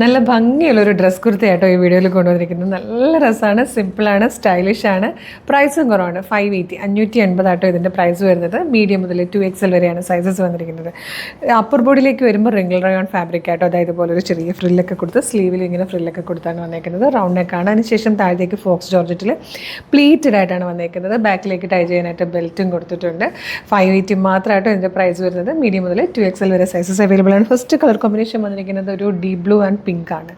നല്ല ഭംഗിയുള്ളൊരു ഡ്രസ് കുർത്തയായിട്ടോ ഈ വീഡിയോയിൽ കൊണ്ടുവന്നിരിക്കുന്നത്. നല്ല രസമാണ്, സിമ്പിളാണ്, സ്റ്റൈലിഷാണ്, പ്രൈസും കുറവാണ്. 580 580 ഇതിൻ്റെ പ്രൈസ് വരുന്നത്. മീഡിയം മുതൽ 2XL വരെയാണ് സൈസസ് വന്നിരിക്കുന്നത്. അപ്പർ ബോഡിയിലേക്ക് വരുമ്പോൾ റിംഗിൾ റയോൺ ഫാബ്രിക് ആയിട്ടോ, അതായത് പോലെ ഒരു ചെറിയ ഫ്രില്ലൊക്കെ കൊടുത്ത് സ്ലീവിൽ ഇങ്ങനെ ഫ്രില്ലൊക്കെ കൊടുത്താണ് വന്നേക്കുന്നത്. റൗണ്ട് നെക്കാണ്. അതിനുശേഷം താഴത്തേക്ക് ഫോക്സ് ജോർജറ്റിൽ പ്ലീറ്റഡ് ആയിട്ടാണ് വന്നേക്കുന്നത്. ബാക്കിലേക്ക് ടൈ ചെയ്യാനായിട്ട് ബെൽറ്റും കൊടുത്തിട്ടുണ്ട്. 580 മാത്രമായിട്ടോ ഇതിൻ്റെ പ്രൈസ് വരുന്നത്. മീഡിയം മുതൽ 2XL വരെ സൈസസ് അവൈലബിൾ ആണ്. ഫസ്റ്റ് കളർ കോമ്പിനേഷൻ വന്നിരിക്കുന്നത് ഒരു ഡീപ് ബ്ലൂ ആൻഡ് പിങ്ക് ആണ്.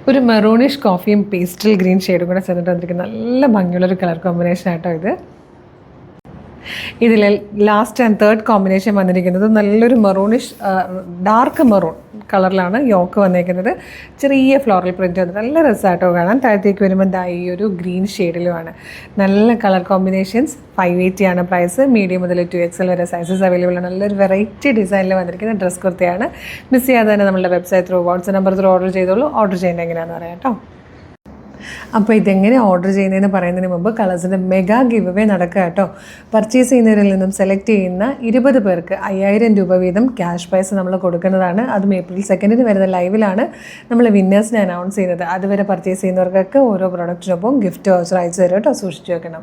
ഒരു മെറൂണിഷ് കോഫിയും പേസ്റ്റൽ ഗ്രീൻ ഷെയ്ഡും കൂടെ ചേർന്നിട്ട് വന്നിരിക്കുന്ന നല്ല ഭംഗിയുള്ളൊരു കളർ കോമ്പിനേഷൻ ആയിട്ടോ ഇത്. ഇതിൽ ലാസ്റ്റ് ആൻഡ് തേർഡ് കോമ്പിനേഷൻ വന്നിരിക്കുന്നത് നല്ലൊരു മെറൂണിഷ് ഡാർക്ക് മെറൂൺ കളറിലാണ് യോക്ക് വന്നിരിക്കുന്നത്. ചെറിയ ഫ്ലോറൽ പ്രിൻറ്റ് വന്നിട്ട് നല്ല രസമായിട്ടോ കാണാൻ. താഴത്തേക്ക് വരുമ്പോൾ ഈ ഒരു ഗ്രീൻ ഷെയ്ഡിലുമാണ്. നല്ല കളർ കോമ്പിനേഷൻസ്. 580 ആണ് പ്രൈസ്. മീഡിയം മുതൽ 2XL വരെ സൈസസ് അവൈലബിൾ ആണ്. നല്ലൊരു വെറൈറ്റി ഡിസൈനിൽ വന്നിരിക്കുന്ന ഡ്രസ് കുർത്തിയാണ്. മിസ് ചെയ്യാതെ തന്നെ നമ്മുടെ website through WhatsApp number through order ചെയ്തോളൂ. ഓർഡർ ചെയ്യേണ്ടത് എങ്ങനെയാണെന്ന് പറയാം കേട്ടോ. അപ്പോൾ ഇതെങ്ങനെ ഓർഡർ ചെയ്യുന്നതെന്ന് പറയുന്നതിന് മുമ്പ് കളേഴ്സിൻ്റെ മെഗാ ഗിവ് അവേ നടക്കുക കേട്ടോ. പർച്ചേസ് ചെയ്യുന്നവരിൽ നിന്നും സെലക്ട് ചെയ്യുന്ന 20 പേർക്ക് 5000 രൂപ വീതം ക്യാഷ് പ്രൈസ് നമ്മൾ കൊടുക്കുന്നതാണ്. അതും April 2 വരുന്ന ലൈവിലാണ് നമ്മൾ വിന്നേഴ്സിനെ അനൗൺസ് ചെയ്യുന്നത്. അതുവരെ പർച്ചേസ് ചെയ്യുന്നവർക്കൊക്കെ ഓരോ പ്രോഡക്റ്റിനൊപ്പം ഗിഫ്റ്റ് വൗച്ചർ അയച്ചു തരും കേട്ടോ. സൂക്ഷിച്ച് വെക്കണം.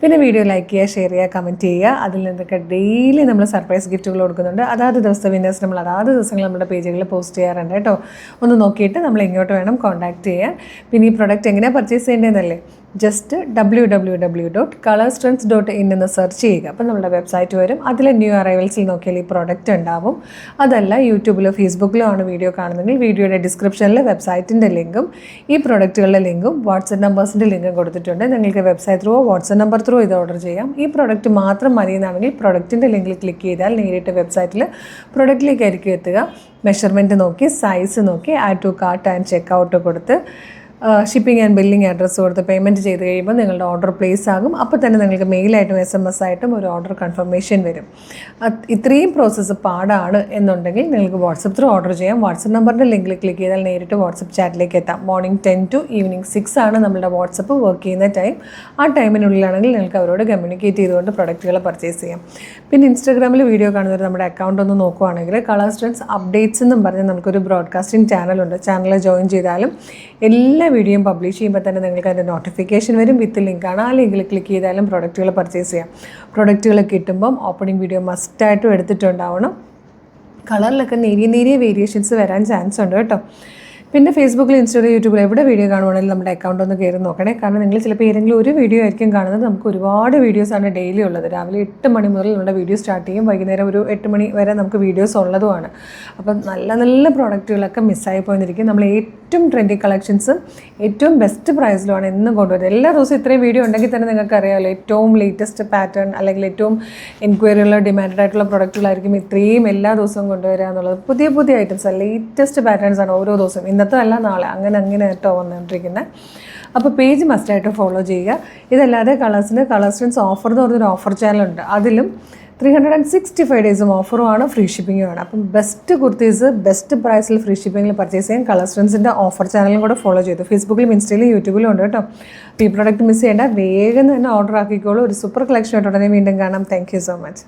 പിന്നെ വീഡിയോ ലൈക്ക് ചെയ്യുക, ഷെയർ ചെയ്യുക, കമൻറ്റ് ചെയ്യുക. അതിൽ നിന്നൊക്കെ ഡെയിലി നമ്മൾ സർപ്രൈസ് ഗിഫ്റ്റുകൾ കൊടുക്കുന്നുണ്ട്. അതാത് ദിവസത്തെ വിന്നേഴ്സ് നമ്മൾ അതാത് ദിവസങ്ങൾ നമ്മുടെ പേജുകളിൽ പോസ്റ്റ് ചെയ്യാറുണ്ട് കേട്ടോ. ഒന്ന് നോക്കിയിട്ട് നമ്മൾ ഇങ്ങോട്ട് വേണം കോൺടാക്റ്റ് ചെയ്യാൻ. പിന്നെ ഈ പ്രൊഡക്റ്റ് എങ്ങനെ പർച്ചേസ് ചെയ്യേണ്ടതെന്നല്ലേ, ജസ്റ്റ് www.colorstrends.in എന്ന് സെർച്ച് ചെയ്യുക. അപ്പോൾ നമ്മുടെ വെബ്സൈറ്റ് വരും. അതിൽ ന്യൂ അറൈവൽസിൽ നോക്കിയാൽ ഈ പ്രോഡക്റ്റ് ഉണ്ടാവും. അതല്ല യൂട്യൂബിലോ ഫേസ്ബുക്കിലോ ആണ് വീഡിയോ കാണുന്നതെങ്കിൽ വീഡിയോയുടെ ഡിസ്ക്രിപ്ഷനിൽ വെബ്സൈറ്റിൻ്റെ ലിങ്കും ഈ പ്രോഡക്റ്റുകളുടെ ലിങ്കും വാട്സപ്പ് നമ്പേഴ്സിൻ്റെ ലിങ്കും കൊടുത്തിട്ടുണ്ട്. നിങ്ങൾക്ക് website through WhatsApp number through ഇത് ഓർഡർ ചെയ്യാം. ഈ പ്രോഡക്റ്റ് മാത്രം മതിയെന്നാണെങ്കിൽ പ്രോഡക്റ്റിൻ്റെ ലിങ്കിൽ ക്ലിക്ക് ചെയ്താൽ നേരിട്ട് വെബ്സൈറ്റിൽ പ്രോഡക്റ്റിലേക്കായിരിക്കും എത്തുക. മെഷർമെൻറ്റ് നോക്കി, സൈസ് നോക്കി, add to cart and check കൊടുത്ത് ഷിപ്പിംഗ് ആൻഡ് ബില്ലിംഗ് അഡ്രസ്സ് കൊടുത്ത് പേയ്മെൻറ്റ് ചെയ്ത് കഴിയുമ്പോൾ നിങ്ങളുടെ ഓർഡർ പ്ലേസ് ആകും. അപ്പോൾ തന്നെ നിങ്ങൾക്ക് മെയിലായിട്ടും SMS ആയിട്ടും ഒരു ഓർഡർ കൺഫർമേഷൻ വരും. ഇത്രയും പ്രോസസ്സ് പാടാണ് എന്നുണ്ടെങ്കിൽ നിങ്ങൾക്ക് വാട്സപ്പ് ത്രൂ ഓർഡർ ചെയ്യാം. വാട്സപ്പ് നമ്പറിൻ്റെ ലിങ്കിൽ ക്ലിക്ക് ചെയ്താൽ നേരിട്ട് വാട്സപ്പ് ചാറ്റിലേക്ക് എത്താം. മോർണിംഗ് 10 to ഈവനിങ് 6 ആണ് നമ്മുടെ വാട്സപ്പ് വർക്ക് ചെയ്യുന്ന ടൈം. ആ ടൈമിനുള്ളിലാണെങ്കിൽ നിങ്ങൾക്ക് അവരോട് കമ്മ്യൂണിക്കേറ്റ് ചെയ്തുകൊണ്ട് പ്രൊഡക്റ്റുകൾ പർച്ചേസ് ചെയ്യാം. പിന്നെ ഇൻസ്റ്റാഗ്രാമിൽ വീഡിയോ കാണുന്നവർ നമ്മുടെ അക്കൗണ്ട് ഒന്ന് നോക്കുവാണെങ്കിൽ കളേഴ്സ് ട്രെൻഡ്സ് അപ്ഡേറ്റ്സ് എന്നും പറഞ്ഞ് നമുക്കൊരു ബ്രോഡ്കാസ്റ്റിംഗ് ചാനലുണ്ട്. ചാനൽ ജോയിൻ ചെയ്താലും എല്ലാ വീഡിയോയും പബ്ലിഷ് ചെയ്യുമ്പോൾ തന്നെ നിങ്ങൾക്ക് അതിൻ്റെ നോട്ടിഫിക്കേഷൻ വരും. വിത്ത് ലിങ്കാണ്. ആ ലിങ്കിൽ ക്ലിക്ക് ചെയ്താലും പ്രൊഡക്റ്റുകൾ പർച്ചേസ് ചെയ്യാം. പ്രൊഡക്റ്റുകൾ കിട്ടുമ്പം ഓപ്പണിംഗ് വീഡിയോ മസ്റ്റായിട്ടും എടുത്തിട്ടുണ്ടാവണം. കളറിലൊക്കെ നേരിയ വേരിയേഷൻസ് വരാൻ ചാൻസ് ഉണ്ട് കേട്ടോ. പിന്നെ ഫേസ്ബുക്കിൽ, ഇൻസ്റ്റാഗ്രാം, യൂട്യൂബിൽ എവിടെ വീഡിയോ കാണുവാണെങ്കിലും നമ്മുടെ അക്കൗണ്ട് ഒന്ന് കയറി നോക്കണേ. കാരണം നിങ്ങൾ ചിലപ്പോൾ ഏതെങ്കിലും ഒരു വീഡിയോ ആയിരിക്കും കാണുന്നത്. നമുക്ക് ഒരുപാട് വീഡിയോസാണ് ഡെയിലി ഉള്ളത്. രാവിലെ 8 മണി മുതൽ നമ്മുടെ വീഡിയോ സ്റ്റാർട്ട് ചെയ്യും. വൈകുന്നേരം ഒരു 8 മണി വരെ നമുക്ക് വീഡിയോസ് ഉള്ളതുമാണ്. അപ്പം നല്ല പ്രോഡക്റ്റുകളൊക്കെ മിസ്സായി പോയിരിക്കും. നമ്മൾ ഏറ്റവും ട്രെൻഡി കളക്ഷൻസും ഏറ്റവും ബെസ്റ്റ് പ്രൈസിലുമാണ് എന്നും കൊണ്ടുവരുന്നത്. എല്ലാ ദിവസവും ഇത്രയും വീഡിയോ ഉണ്ടെങ്കിൽ തന്നെ നിങ്ങൾക്ക് അറിയാമല്ലോ, ഏറ്റവും ലേറ്റസ്റ്റ് പാറ്റേൺ അല്ലെങ്കിൽ ഏറ്റവും എൻക്വയറിയുള്ള ഡിമാൻഡഡ് ആയിട്ടുള്ള പ്രൊഡക്റ്റുകളായിരിക്കും ഇത്രയും എല്ലാ ദിവസവും കൊണ്ടുവരിക എന്നുള്ളത്. പുതിയ ഐറ്റംസ്, ലേറ്റസ്റ്റ് പാറ്റേൺസ് ആണ് ഓരോ ദിവസവും. ഇന്നത്തെ അല്ല നാളെ, അങ്ങനെ കേട്ടോ വന്നുകൊണ്ടിരിക്കുന്നത്. അപ്പോൾ പേജ് മസ്റ്റായിട്ട് ഫോളോ ചെയ്യുക. ഇതല്ലാതെ കളേഴ്സ് ട്രെൻഡ്സ് ഓഫർ എന്ന് പറഞ്ഞൊരു ഓഫർ ചാനലുണ്ട്. അതിലും 365 ഡേയ്സും ഓഫറുമാണ്, ഫ്രീ ഷിപ്പിങ്ങുമാണ്. അപ്പം ബെസ്റ്റ് കുർത്തീസ് ബെസ്റ്റ് പ്രൈസിൽ ഫ്രീ ഷിപ്പിങ്ങിൽ പർച്ചേസ് ചെയ്യാൻ കളേഴ്സ് ട്രെൻഡ്സിൻ്റെ ഓഫർ ചാനലും കൂടെ ഫോളോ ചെയ്തു. ഫേസ്ബുക്കിലും ഇൻസ്റ്റയിലും യൂട്യൂബിലും ഉണ്ട് കേട്ടോ. അപ്പോൾ ഈ പ്രോഡക്റ്റ് മിസ് ചെയ്യേണ്ട, വേഗം തന്നെ ഓർഡർ ആക്കിക്കോളൂ. ഒരു സൂപ്പർ കളക്ഷൻ ആയിട്ട് ഉടനെ വീണ്ടും കാണാം. Thank you so much.